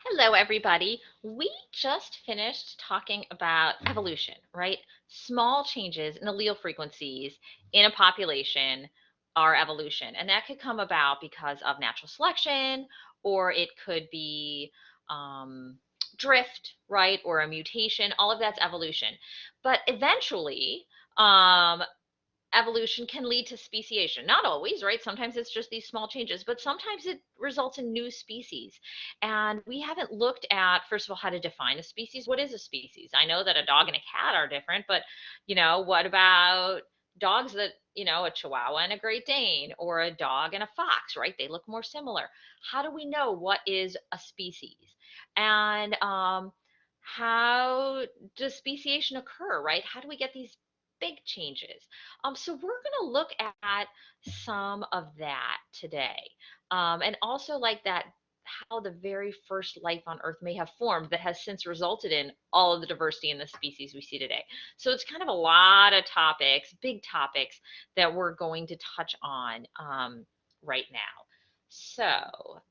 Hello, everybody. We just finished talking about evolution, right? Small changes in allele frequencies in a population are evolution. And that could come about because of natural selection, or it could be um, drift, right? Or a mutation. All of that's evolution. But eventually, um, evolution can lead to speciation. Not always, right? Sometimes it's just these small changes, but sometimes it results in new species. And we haven't looked at, first of all, how to define a species. What is a species? I know that a dog and a cat are different, but what about dogs that, a Chihuahua and a Great Dane, or a dog and a fox, right? They look more similar. How do we know what is a species? And how does speciation occur, right? How do we get these big changes? So we're going to look at some of that today, and also like that how the very first life on Earth may have formed that has since resulted in all of the diversity in the species we see today. So it's kind of a lot of topics, big topics that we're going to touch on right now. So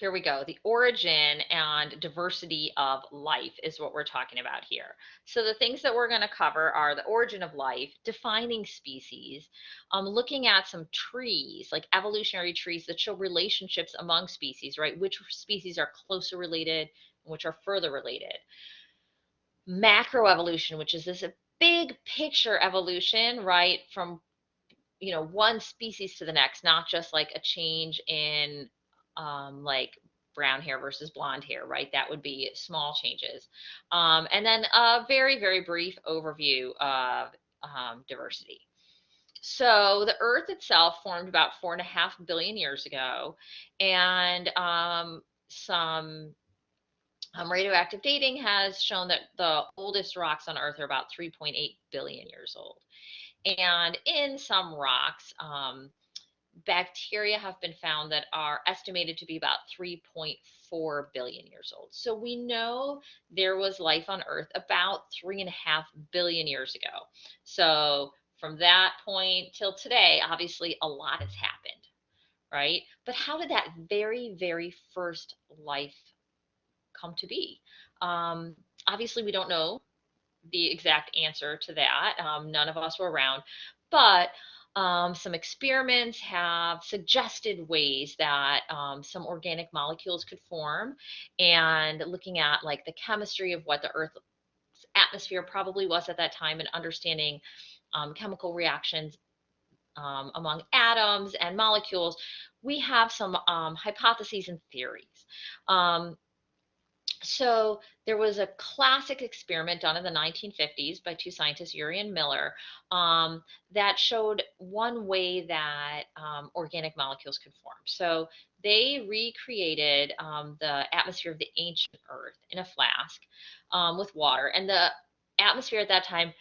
here we go. The origin and diversity of life is what we're talking about here. So the things that we're going to cover are the origin of life, defining species, looking at some trees, like evolutionary trees that show relationships among species, right? Which species are closer related and which are further related. Macroevolution, which is this big picture evolution, right? From one species to the next, not just like a change in like brown hair versus blonde hair, right? That would be small changes. And then a very, very brief overview of diversity. So the Earth itself formed about 4.5 billion years ago, and some radioactive dating has shown that the oldest rocks on Earth are about 3.8 billion years old. And in some rocks, bacteria have been found that are estimated to be about 3.4 billion years old. So we know there was life on Earth about 3.5 billion years ago. So from that point till today, obviously a lot has happened, right? But how did that very, very first life come to be? Um, Obviously, we don't know the exact answer to that. None of us were around, but some experiments have suggested ways that some organic molecules could form, and looking at like the chemistry of what the Earth's atmosphere probably was at that time, and understanding chemical reactions among atoms and molecules, we have some hypotheses and theories. Um, so there was a classic experiment done in the 1950s by two scientists, Urey and Miller, that showed one way that organic molecules could form. So they recreated the atmosphere of the ancient Earth in a flask with water, and the atmosphere at that time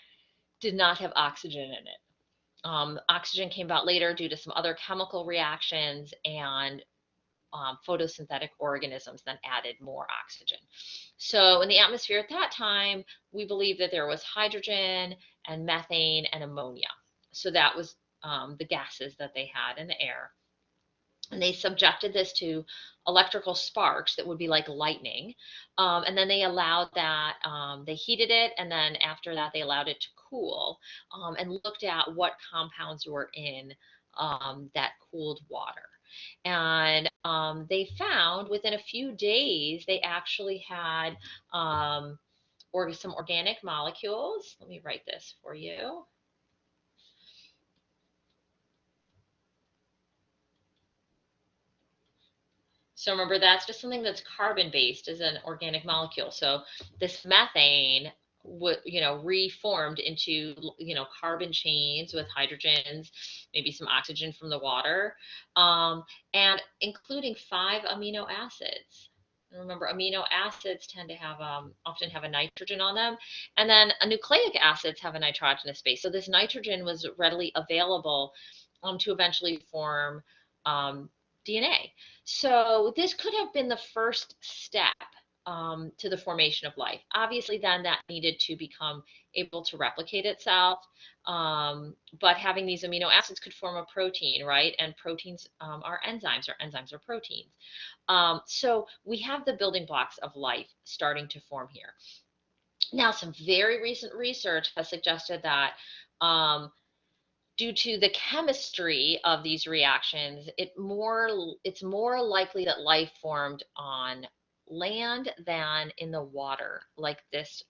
did not have oxygen in it. Oxygen came about later due to some other chemical reactions, and photosynthetic organisms then added more oxygen. So in the atmosphere at that time, we believe that there was hydrogen and methane and ammonia. So that was the gases that they had in the air. And they subjected this to electrical sparks that would be like lightning. And then they allowed that, they heated it, and then after that, they allowed it to cool, and looked at what compounds were in that cooled water. And they found within a few days, they actually had some organic molecules. Let me write this for you. So remember, that's just something that's carbon based as an organic molecule. So this methane would, reformed into, carbon chains with hydrogens, maybe some oxygen from the water, and including 5 amino acids. And remember, amino acids tend to have often have a nitrogen on them, and then nucleic acids have a nitrogenous base. So this nitrogen was readily available to eventually form DNA. So this could have been the first step to the formation of life. Obviously, then that needed to become able to replicate itself. But having these amino acids could form a protein, right? And proteins are enzymes, or enzymes are proteins. So we have the building blocks of life starting to form here. Now, some very recent research has suggested that due to the chemistry of these reactions, it's more likely that life formed on land than in the water, like this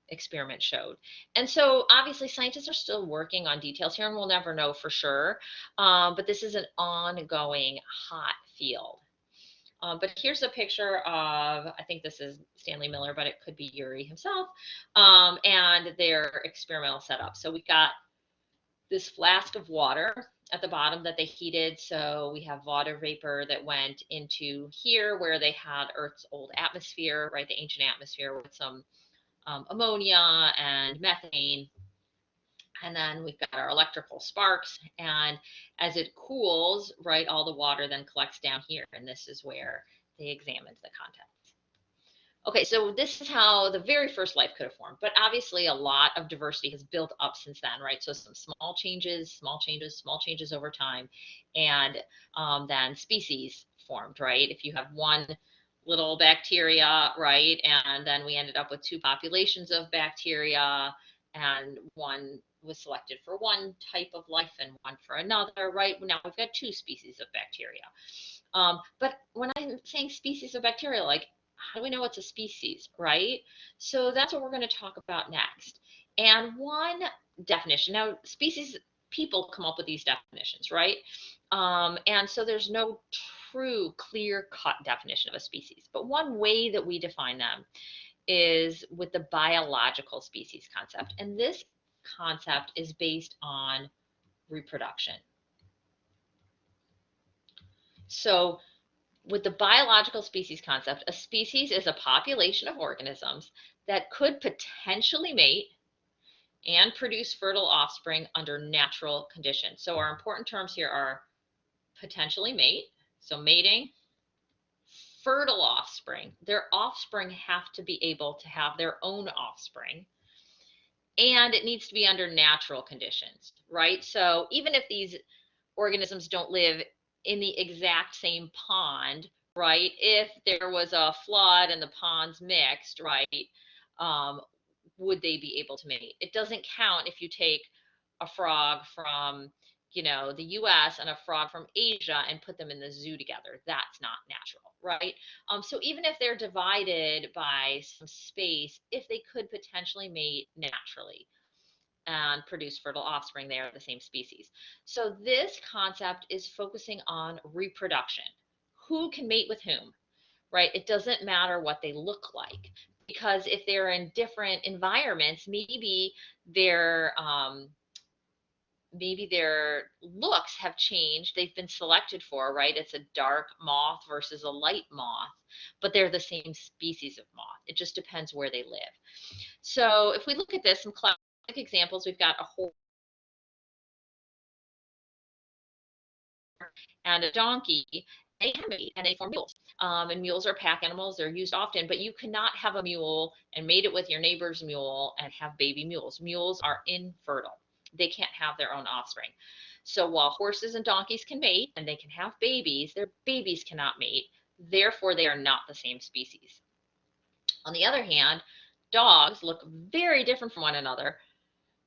experiment showed. And so obviously scientists are still working on details here, and we'll never know for sure. But this is an ongoing hot field. But here's a picture of, I think this is Stanley Miller, but it could be Urey himself, and their experimental setup. So we've got this flask of water at the bottom that they heated. So we have water vapor that went into here where they had Earth's old atmosphere, right? The ancient atmosphere with some ammonia and methane. And then we've got our electrical sparks. And as it cools, right, all the water then collects down here. And this is where they examined the contents. Okay, so this is how the very first life could have formed. But obviously, a lot of diversity has built up since then, right? So some small changes, small changes, small changes over time. And then species formed, right? If you have one little bacteria, right? And then we ended up with two populations of bacteria, and one was selected for one type of life and one for another, right? Now we've got two species of bacteria. But when I'm saying species of bacteria, like, how do we know it's a species, right? So that's what we're going to talk about next. And one definition, now species, people come up with these definitions, right? And so there's no true clear cut definition of a species. But one way that we define them is with the biological species concept. And this concept is based on reproduction. So with the biological species concept, a species is a population of organisms that could potentially mate and produce fertile offspring under natural conditions. So our important terms here are potentially mate, so mating, fertile offspring. Their offspring have to be able to have their own offspring, and it needs to be under natural conditions, right? So even if these organisms don't live in the exact same pond, right? If there was a flood and the ponds mixed, right, would they be able to mate? It doesn't count if you take a frog from, the US and a frog from Asia and put them in the zoo together. That's not natural, right? So even if they're divided by some space, if they could potentially mate naturally and produce fertile offspring, they are the same species. So this concept is focusing on reproduction. Who can mate with whom, right? It doesn't matter what they look like, because if they're in different environments, maybe their looks have changed. They've been selected for, right? It's a dark moth versus a light moth, but they're the same species of moth. It just depends where they live. So if we look at this, some classic examples, we've got a horse and a donkey. They can mate and they form mules. And mules are pack animals. They're used often, but you cannot have a mule and mate it with your neighbor's mule and have baby mules. Mules are infertile. They can't have their own offspring. So while horses and donkeys can mate and they can have babies, their babies cannot mate. Therefore, they are not the same species. On the other hand, dogs look very different from one another,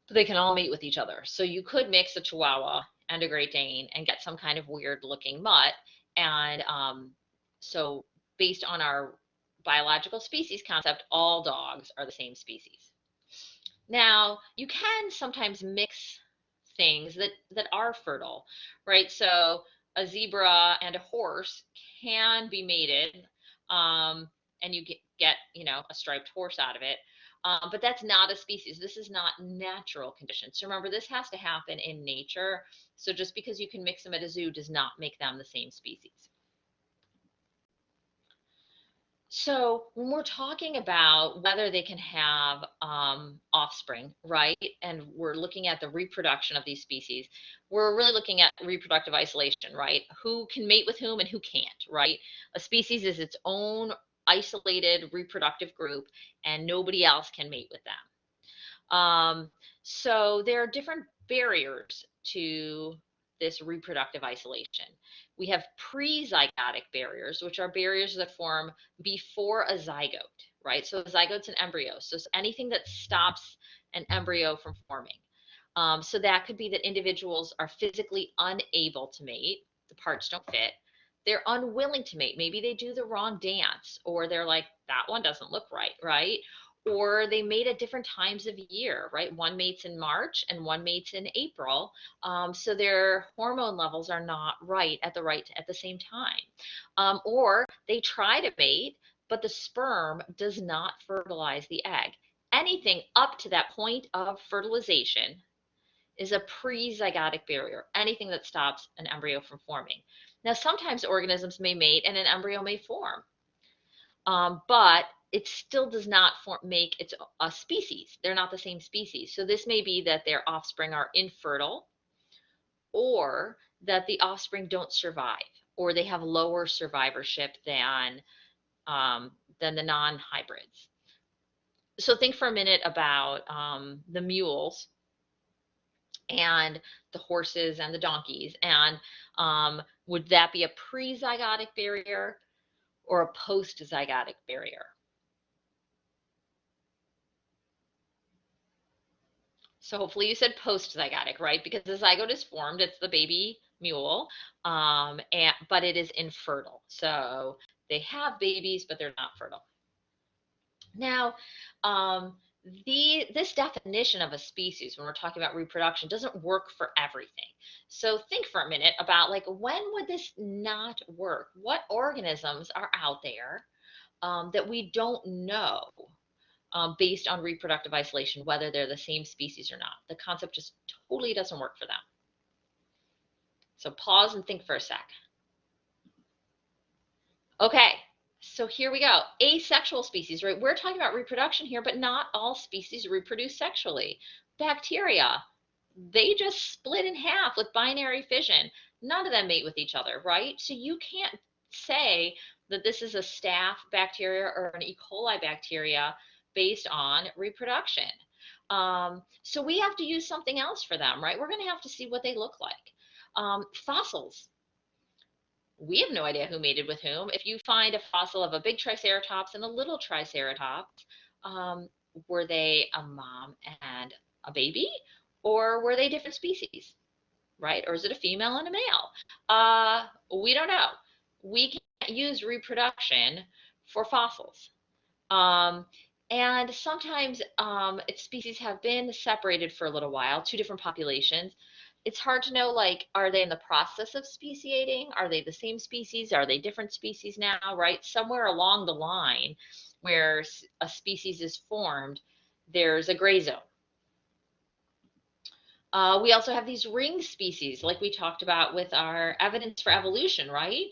but they can all mate with each other. So you could mix a Chihuahua and a Great Dane and get some kind of weird looking mutt. And so based on our biological species concept, all dogs are the same species. Now, you can sometimes mix things that are fertile, right? So a zebra and a horse can be mated, and you get a striped horse out of it. But that's not a species. This is not natural conditions. So remember, this has to happen in nature. So just because you can mix them at a zoo does not make them the same species. So when we're talking about whether they can have offspring, right, and we're looking at the reproduction of these species, we're really looking at reproductive isolation, right? Who can mate with whom and who can't, right? A species is its own isolated reproductive group and nobody else can mate with them. So there are different barriers to this reproductive isolation. We have pre-zygotic barriers, which are barriers that form before a zygote, right? So a zygote's an embryo. So it's anything that stops an embryo from forming. So that could be that individuals are physically unable to mate, the parts don't fit. They're unwilling to mate. Maybe they do the wrong dance, or they're like, that one doesn't look right, right? Or they mate at different times of year, right? One mates in March and one mates in April. So their hormone levels are not at the same time. Or they try to mate, but the sperm does not fertilize the egg. Anything up to that point of fertilization is a pre-zygotic barrier, anything that stops an embryo from forming. Now, sometimes organisms may mate and an embryo may form, but it still does not make its a species. They're not the same species. So this may be that their offspring are infertile, or that the offspring don't survive, or they have lower survivorship than the non-hybrids. So think for a minute about the mules and the horses and the donkeys, and would that be a pre-zygotic barrier or a post-zygotic barrier? So hopefully you said post-zygotic, right? Because the zygote is formed, it's the baby mule, but it is infertile. So they have babies, but they're not fertile. Now, this definition of a species, when we're talking about reproduction, doesn't work for everything. So think for a minute about, like, when would this not work? What organisms are out there that we don't know based on reproductive isolation, whether they're the same species or not? The concept just totally doesn't work for them. So pause and think for a sec. Okay, so here we go. Asexual species, right? We're talking about reproduction here, but not all species reproduce sexually. Bacteria, they just split in half with binary fission. None of them mate with each other, right? So you can't say that this is a staph bacteria or an E. coli bacteria based on reproduction. So we have to use something else for them, right? We're going to have to see what they look like. Fossils. We have no idea who mated with whom. If you find a fossil of a big Triceratops and a little Triceratops, were they a mom and a baby, or were they different species, right? Or is it a female and a male? We don't know. We can't use reproduction for fossils. And sometimes species have been separated for a little while, two different populations. It's hard to know, like, are they in the process of speciating? Are they the same species? Are they different species now, right? Somewhere along the line where a species is formed, there's a gray zone. We also have these ring species, like we talked about with our evidence for evolution, right?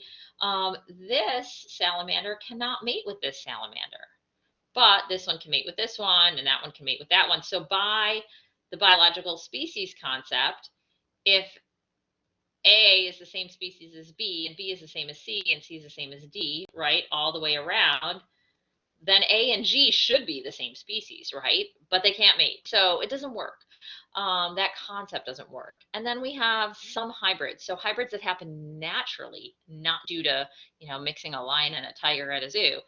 This salamander cannot mate with this salamander, but this one can mate with this one, and that one can mate with that one. So by the biological species concept, if A is the same species as B, and B is the same as C, and C is the same as D, right, all the way around, then A and G should be the same species, right? But they can't mate. So it doesn't work. That concept doesn't work. And then we have some hybrids. So hybrids that happen naturally, not due to, mixing a lion and a tiger at a zoo.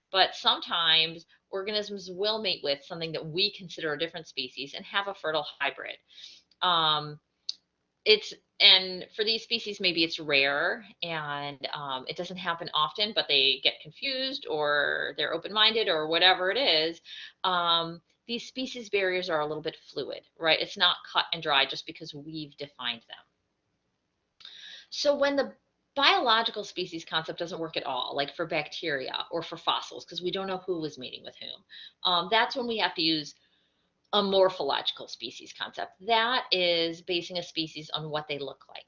But sometimes organisms will mate with something that we consider a different species and have a fertile hybrid. And for these species, maybe it's rare and it doesn't happen often, but they get confused or they're open-minded or whatever it is. These species barriers are a little bit fluid, right? It's not cut and dry just because we've defined them. So when the biological species concept doesn't work at all, like for bacteria or for fossils, because we don't know who was mating with whom, that's when we have to use a morphological species concept. That is basing a species on what they look like.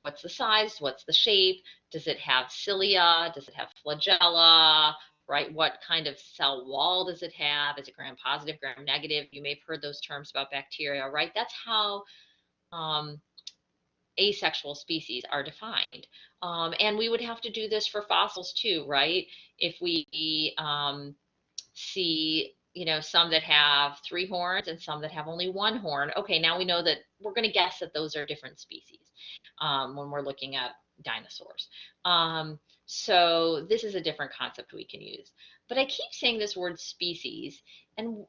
What's the size? What's the shape? Does it have cilia? Does it have flagella? Right? What kind of cell wall does it have? Is it gram-positive, gram-negative? You may have heard those terms about bacteria, right? That's how asexual species are defined. And we would have to do this for fossils too, right? If we see, some that have three horns and some that have only one horn. Okay, now we know that we're going to guess that those are different species when we're looking at dinosaurs. So this is a different concept we can use. But I keep saying this word species, and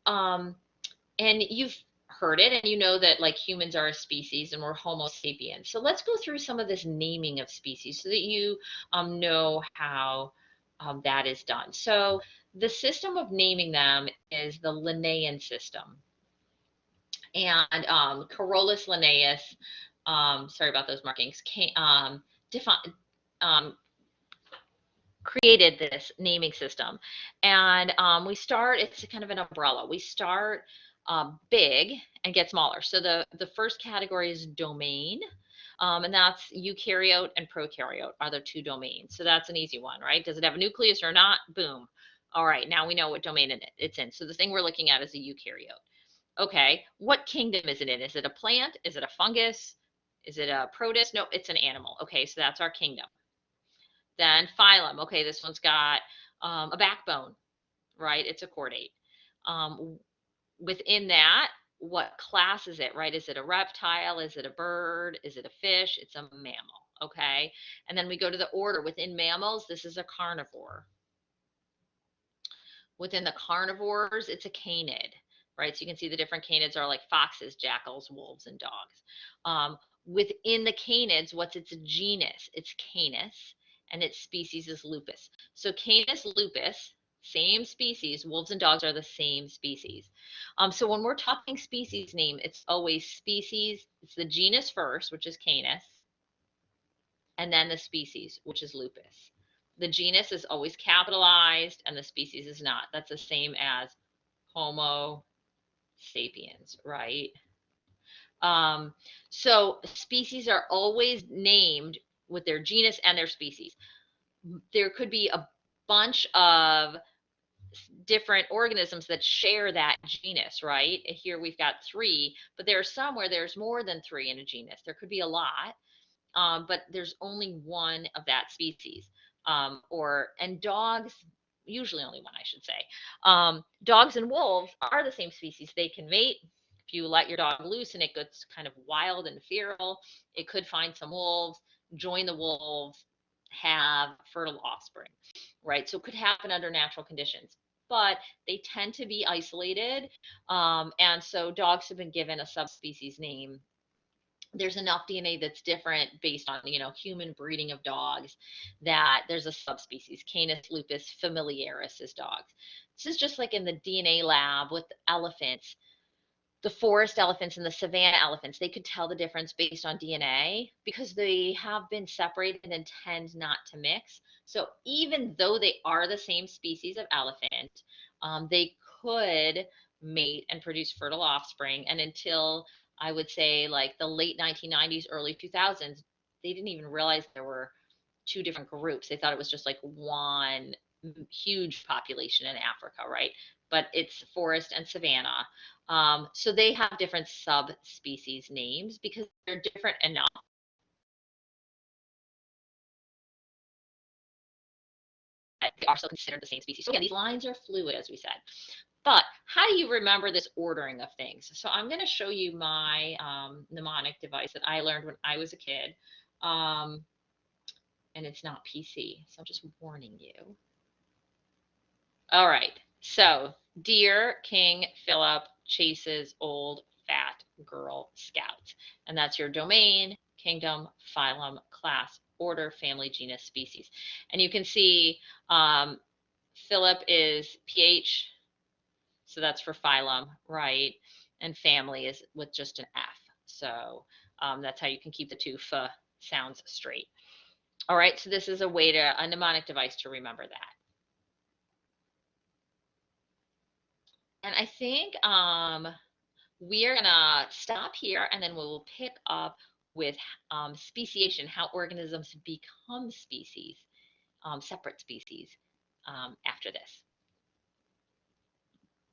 you've heard it, and you know that like humans are a species and we're Homo sapiens. So let's go through some of this naming of species so that you know how that is done. So the system of naming them is the Linnaean system. And Carolus Linnaeus, sorry about those markings, um, created this naming system. And we start, it's kind of an umbrella. We start big and get smaller. So the first category is domain. And that's eukaryote and prokaryote are the two domains. So that's an easy one, right? Does it have a nucleus or not? Boom. All right, now we know what domain it's in. So the thing we're looking at is a eukaryote. Okay, what kingdom is it in? Is it a plant? Is it a fungus? Is it a protist? No, it's an animal. Okay, so that's our kingdom. Then phylum. Okay, this one's got a backbone, right? It's a chordate. Um, Within that, what class is it, right? Is it a reptile? Is it a bird? Is it a fish? It's a mammal, okay? And then we go to the order. Within mammals, this is a carnivore. Within the carnivores, it's a canid, right? So you can see the different canids are like foxes, jackals, wolves, and dogs. Within the canids, what's its genus? It's Canis, and its species is Lupus. So Canis lupus, same species. Wolves and dogs are the same species. So when we're talking species name, it's always species. It's the genus first, which is Canis, and then the species, which is Lupus. The genus is always capitalized and the species is not. That's the same as Homo sapiens, right? Um, so species are always named with their genus and their species. There could be a bunch of different organisms that share that genus, right? Here we've got three, but there are some where there's more than three in a genus. There could be a lot, but there's only one of that species. And dogs, usually only one, I should say. Dogs and wolves are the same species. They can mate. If you let your dog loose and it gets kind of wild and feral, it could find some wolves, join the wolves, have fertile offspring, right? So it could happen under natural conditions, but they tend to be isolated. And so dogs have been given a subspecies name. There's enough DNA that's different based on, human breeding of dogs, that there's a subspecies. Canis lupus familiaris is dogs. This is just like in the DNA lab with elephants. The forest elephants and the savanna elephants, they could tell the difference based on DNA because they have been separated and tend not to mix. So even though they are the same species of elephant, they could mate and produce fertile offspring. And until I would say like the late 1990s, early 2000s, they didn't even realize there were two different groups. They thought it was just like one huge population in Africa, right? But it's forest and savanna. So they have different subspecies names because they're different enough. They are still considered the same species. So again, these lines are fluid, as we said. But how do you remember this ordering of things? So I'm going to show you my mnemonic device that I learned when I was a kid. And it's not PC, so I'm just warning you. All right. So, dear King Philip chases old fat girl scouts. And that's your domain, kingdom, phylum, class, order, family, genus, species. And you can see Philip is PH, so that's for phylum, right? And family is with just an F. So that's how you can keep the two F sounds straight. All right, so this is a mnemonic device to remember that. And I think we are gonna stop here and then we'll pick up with speciation, how organisms become species, separate species after this.